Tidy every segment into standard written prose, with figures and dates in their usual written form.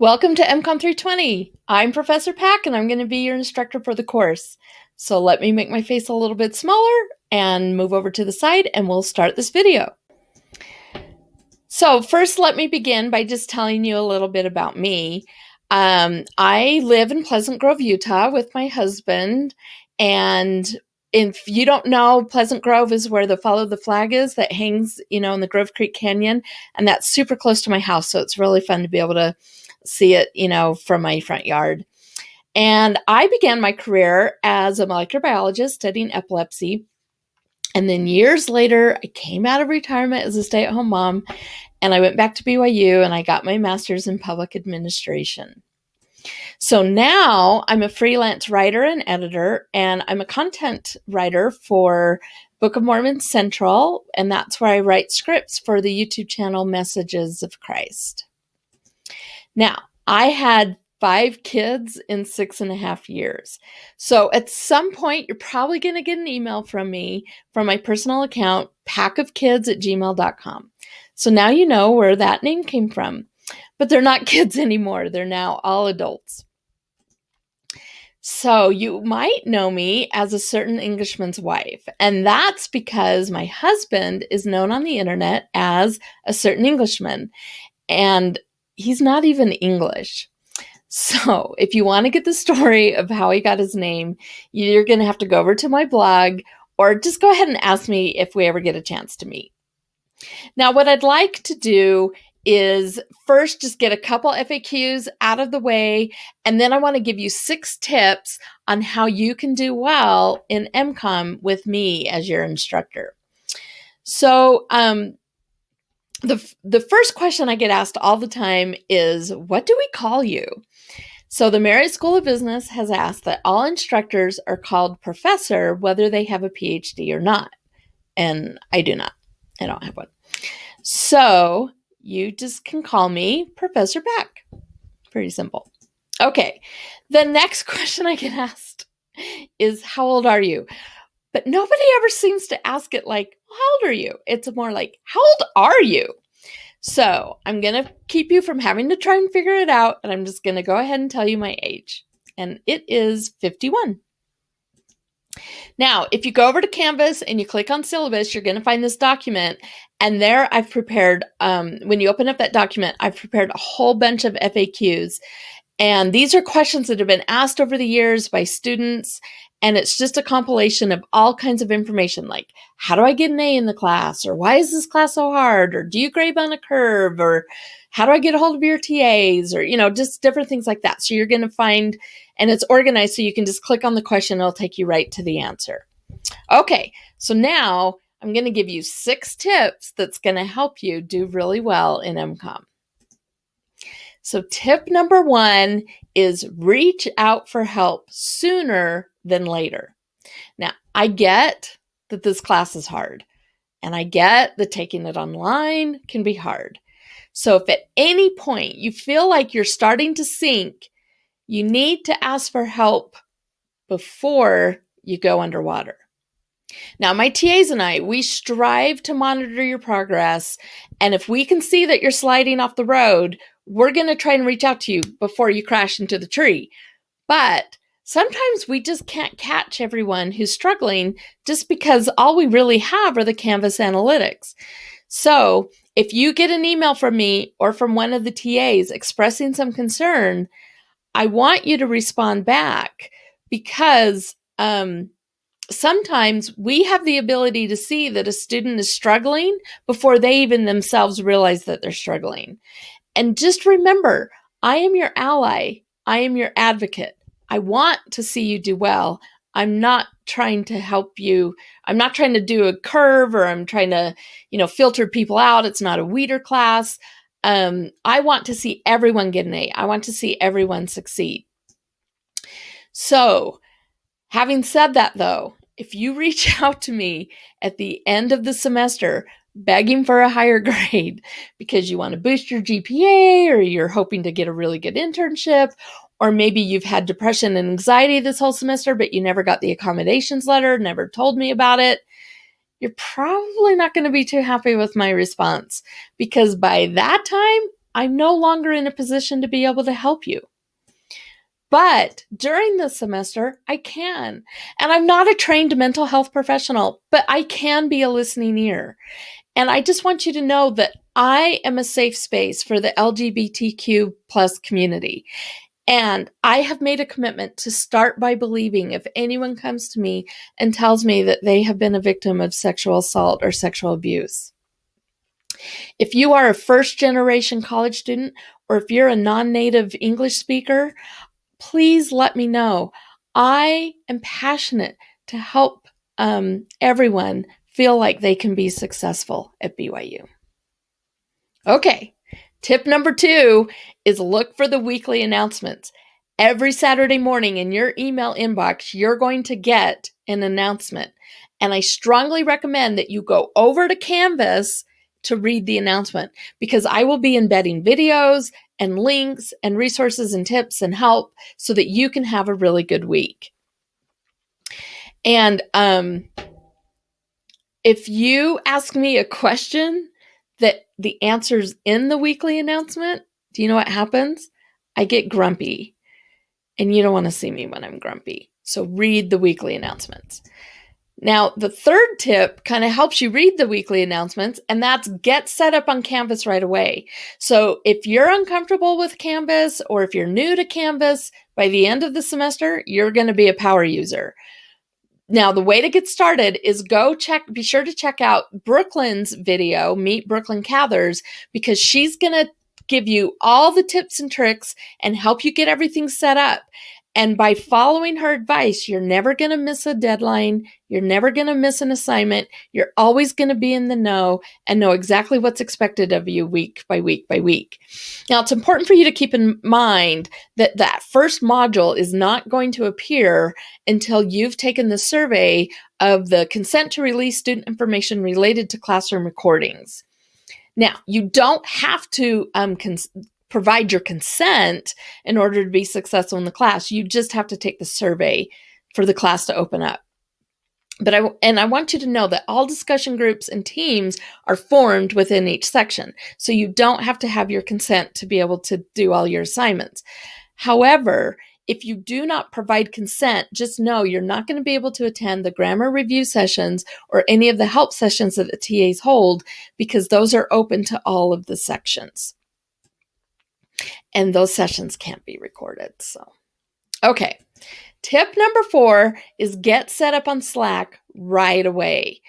Welcome to MCom 320. I'm Professor Pack and I'm going to be your instructor for the course. So let me make my face a little bit smaller and move over to the side and we'll start this video. So first, let me begin by just telling you a little bit about me. I live in Pleasant Grove, Utah with my husband, and if you don't know, Pleasant Grove is where the Follow the Flag is that hangs, in the Grove Creek Canyon, and that's super close to my house, so it's really fun to be able to see it, from my front yard. And I began my career as a molecular biologist studying epilepsy. And then years later, I came out of retirement as a stay-at-home mom, and I went back to BYU and I got my master's in public administration. So now I'm a freelance writer and editor, and I'm a content writer for Book of Mormon Central, and that's where I write scripts for the YouTube channel Messages of Christ. Now, I had 5 kids in 6.5 years. So at some point, you're probably going to get an email from me from my personal account, packofkids@gmail.com. So now you know where that name came from. But they're not kids anymore. They're now all adults. So you might know me as a certain Englishman's wife. And that's because my husband is known on the internet as a certain Englishman. And he's not even English. So if you want to get the story of how he got his name, you're going to have to go over to my blog or just go ahead and ask me if we ever get a chance to meet. Now, what I'd like to do is first just get a couple FAQs out of the way, and then I want to give you 6 tips on how you can do well in MCom with me as your instructor. So, the first question I get asked all the time is, what do we call you? So the Marriott School of Business has asked that all instructors are called professor, whether they have a PhD or not. And I do not. I don't have one. So you just can call me Professor Pack. Pretty simple. Okay. The next question I get asked is, how old are you? But nobody ever seems to ask it like, how old are you? It's more like, how old are you? So I'm going to keep you from having to try and figure it out, and I'm just going to go ahead and tell you my age. And it is 51. Now, if you go over to Canvas and you click on syllabus, you're going to find this document. And there I've prepared, when you open up that document, I've prepared a whole bunch of FAQs. And these are questions that have been asked over the years by students. And it's just a compilation of all kinds of information like, how do I get an A in the class? Or why is this class so hard? Or do you grade on a curve? Or how do I get a hold of your TAs? Or, just different things like that. So you're going to find, and it's organized so you can just click on the question and it'll take you right to the answer. Okay, so now I'm going to give you 6 tips that's going to help you do really well in MCom. So tip number 1 is reach out for help sooner than later. Now, I get that this class is hard, and I get that taking it online can be hard. So if at any point you feel like you're starting to sink, you need to ask for help before you go underwater. Now, my TAs and I, we strive to monitor your progress, and if we can see that you're sliding off the road, we're going to try and reach out to you before you crash into the tree. But sometimes we just can't catch everyone who's struggling just because all we really have are the Canvas analytics. So if you get an email from me or from one of the TAs expressing some concern, I want you to respond back because sometimes we have the ability to see that a student is struggling before they even themselves realize that they're struggling. And just remember, I am your ally. I am your advocate. I want to see you do well. I'm not trying to help you. I'm not trying to do a curve or I'm trying to, filter people out. It's not a weeder class. I want to see everyone get an A. I want to see everyone succeed. So, having said that, though, if you reach out to me at the end of the semester begging for a higher grade because you want to boost your GPA or you're hoping to get a really good internship, or maybe you've had depression and anxiety this whole semester, but you never got the accommodations letter, never told me about it, you're probably not going to be too happy with my response because by that time, I'm no longer in a position to be able to help you. But during the semester, I can. And I'm not a trained mental health professional, but I can be a listening ear. And I just want you to know that I am a safe space for the LGBTQ plus community. And I have made a commitment to start by believing if anyone comes to me and tells me that they have been a victim of sexual assault or sexual abuse. If you are a first generation college student, or if you're a non-native English speaker, please let me know. I am passionate to help everyone feel like they can be successful at BYU. Okay, tip number 2 is look for the weekly announcements. Every Saturday morning in your email inbox, you're going to get an announcement. And I strongly recommend that you go over to Canvas to read the announcement, because I will be embedding videos and links and resources and tips and help so that you can have a really good week. And if you ask me a question that the answer's in the weekly announcement, do you know what happens? I get grumpy. And you don't want to see me when I'm grumpy. So read the weekly announcements. Now, the third tip kind of helps you read the weekly announcements, and that's get set up on Canvas right away. So if you're uncomfortable with Canvas, or if you're new to Canvas, by the end of the semester, you're going to be a power user. Now, the way to get started is be sure to check out Brooklyn's video, Meet Brooklyn Cathers, because she's going to give you all the tips and tricks and help you get everything set up. And by following her advice, you're never going to miss a deadline. You're never going to miss an assignment. You're always going to be in the know and know exactly what's expected of you week by week by week. Now, it's important for you to keep in mind that that first module is not going to appear until you've taken the survey of the consent to release student information related to classroom recordings. Now, you don't have to provide your consent in order to be successful in the class. You just have to take the survey for the class to open up. But I want you to know that all discussion groups and teams are formed within each section. So you don't have to have your consent to be able to do all your assignments. However, if you do not provide consent, just know you're not going to be able to attend the grammar review sessions or any of the help sessions that the TAs hold, because those are open to all of the sections. And those sessions can't be recorded. So, okay. Tip number 4 is get set up on Slack right away.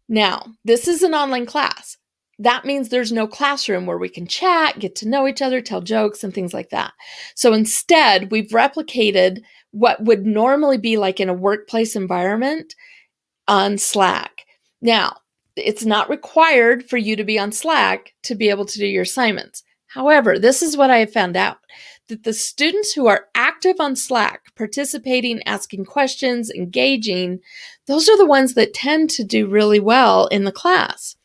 Now, this is an online class. That means there's no classroom where we can chat, get to know each other, tell jokes, and things like that. So instead, we've replicated what would normally be like in a workplace environment on Slack. Now, it's not required for you to be on Slack to be able to do your assignments. However, this is what I have found out, that the students who are active on Slack, participating, asking questions, engaging, those are the ones that tend to do really well in the class.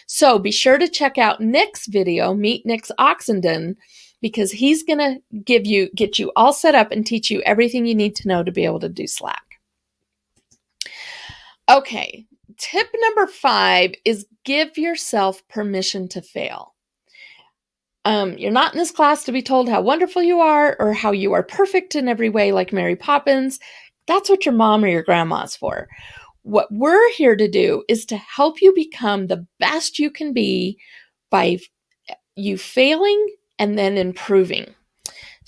So be sure to check out Nick's video, Meet Nick's Oxenden, because he's going to get you all set up and teach you everything you need to know to be able to do Slack. Okay, tip number 5 is give yourself permission to fail. You're not in this class to be told how wonderful you are or how you are perfect in every way like Mary Poppins. That's what your mom or your grandma's for. What we're here to do is to help you become the best you can be by you failing and then improving.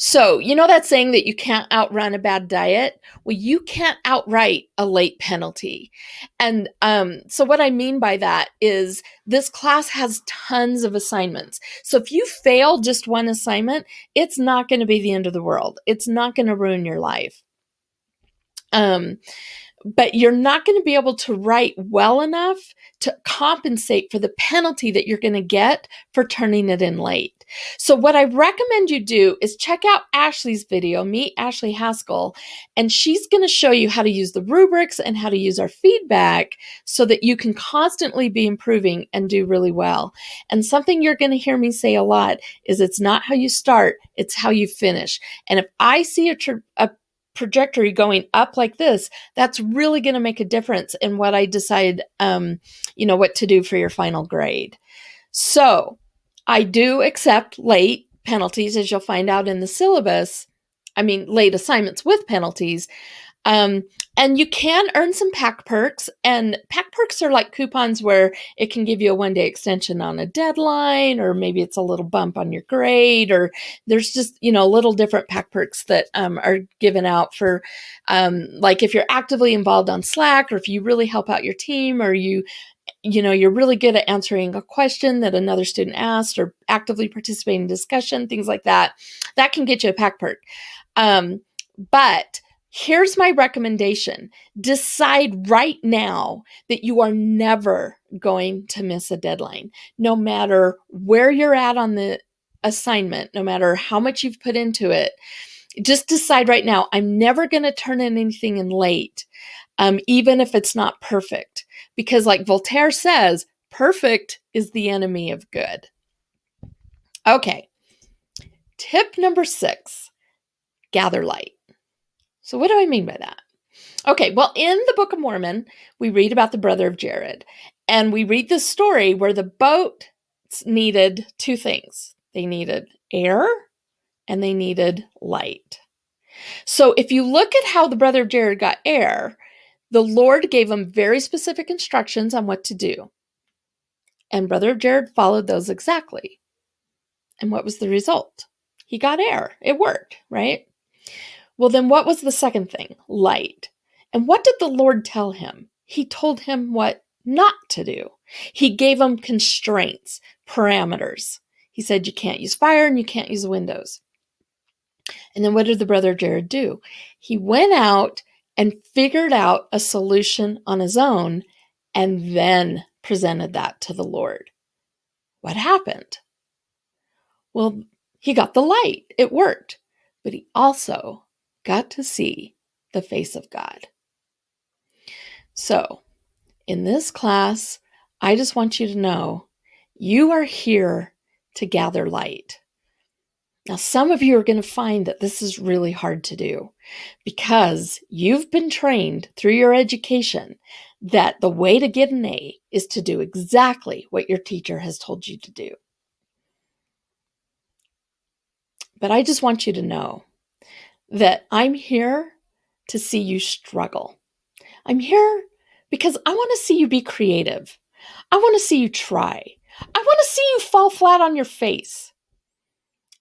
So, you know that saying that you can't outrun a bad diet? Well, you can't outright a late penalty. And so what I mean by that is this class has tons of assignments. So if you fail just one assignment, it's not going to be the end of the world. It's not going to ruin your life. But you're not going to be able to write well enough to compensate for the penalty that you're going to get for turning it in late. So what I recommend you do is check out Ashley's video, Meet Ashley Haskell, and she's going to show you how to use the rubrics and how to use our feedback so that you can constantly be improving and do really well. And something you're going to hear me say a lot is it's not how you start, it's how you finish. And if I see a trajectory going up like this, that's really going to make a difference in what I decide, what to do for your final grade. So I do accept late penalties, as you'll find out in the syllabus. I mean, late assignments with penalties. Um, and you can earn some pack perks, and pack perks are like coupons where it can give you a 1-day extension on a deadline, or maybe it's a little bump on your grade, or there's just, little different pack perks that are given out for, like if you're actively involved on Slack, or if you really help out your team, or you're really good at answering a question that another student asked, or actively participating in discussion, things like that. That can get you a pack perk. But here's my recommendation. Decide right now that you are never going to miss a deadline, no matter where you're at on the assignment, no matter how much you've put into it. Just decide right now, I'm never going to turn in anything in late, even if it's not perfect. Because like Voltaire says, perfect is the enemy of good. Okay. Tip number 6, gather light. So what do I mean by that? Okay, well, in the Book of Mormon, we read about the brother of Jared, and we read this story where the boat needed 2 things. They needed air and they needed light. So if you look at how the brother of Jared got air, the Lord gave him very specific instructions on what to do. And brother of Jared followed those exactly. And what was the result? He got air. It worked, right? Well, then what was the second thing? Light. And what did the Lord tell him? He told him what not to do. He gave him constraints, parameters. He said you can't use fire and you can't use windows. And then what did the brother Jared do? He went out and figured out a solution on his own and then presented that to the Lord. What happened? Well, he got the light. It worked. But he also got to see the face of God. So, in this class, I just want you to know you are here to gather light. Now, some of you are going to find that this is really hard to do because you've been trained through your education that the way to get an A is to do exactly what your teacher has told you to do. But I just want you to know that I'm here to see you struggle. I'm here because I want to see you be creative. I want to see you try. I want to see you fall flat on your face.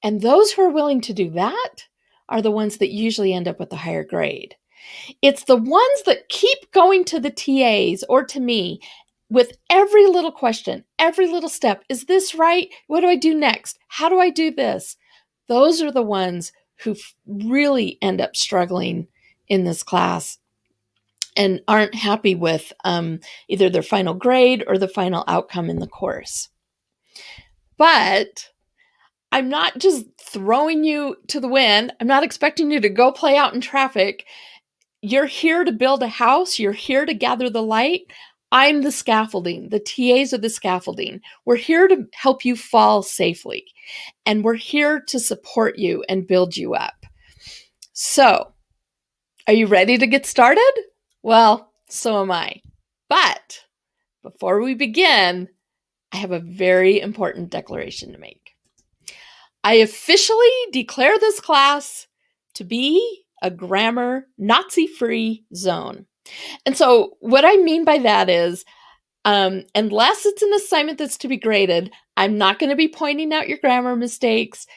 And those who are willing to do that are the ones that usually end up with the higher grade. It's the ones that keep going to the TAs or to me with every little question, every little step. Is this right? What do I do next? How do I do this? Those are the ones who really end up struggling in this class and aren't happy with either their final grade or the final outcome in the course. But I'm not just throwing you to the wind. I'm not expecting you to go play out in traffic. You're here to build a house. You're here to gather the light. I'm the scaffolding. The TAs are the scaffolding. We're here to help you fall safely. And we're here to support you and build you up. So, are you ready to get started? Well, so am I. But before we begin, I have a very important declaration to make. I officially declare this class to be a grammar Nazi-free zone. And so what I mean by that is, unless it's an assignment that's to be graded, I'm not going to be pointing out your grammar mistakes.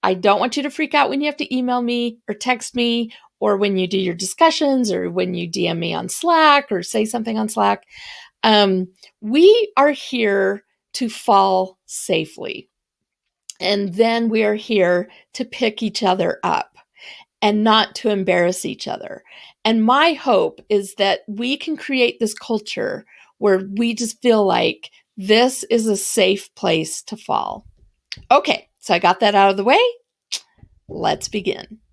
I don't want you to freak out when you have to email me or text me, or when you do your discussions, or when you DM me on Slack or say something on Slack. We are here to fall safely. And then we are here to pick each other up and not to embarrass each other. And my hope is that we can create this culture where we just feel like this is a safe place to fall. Okay, so I got that out of the way. Let's begin.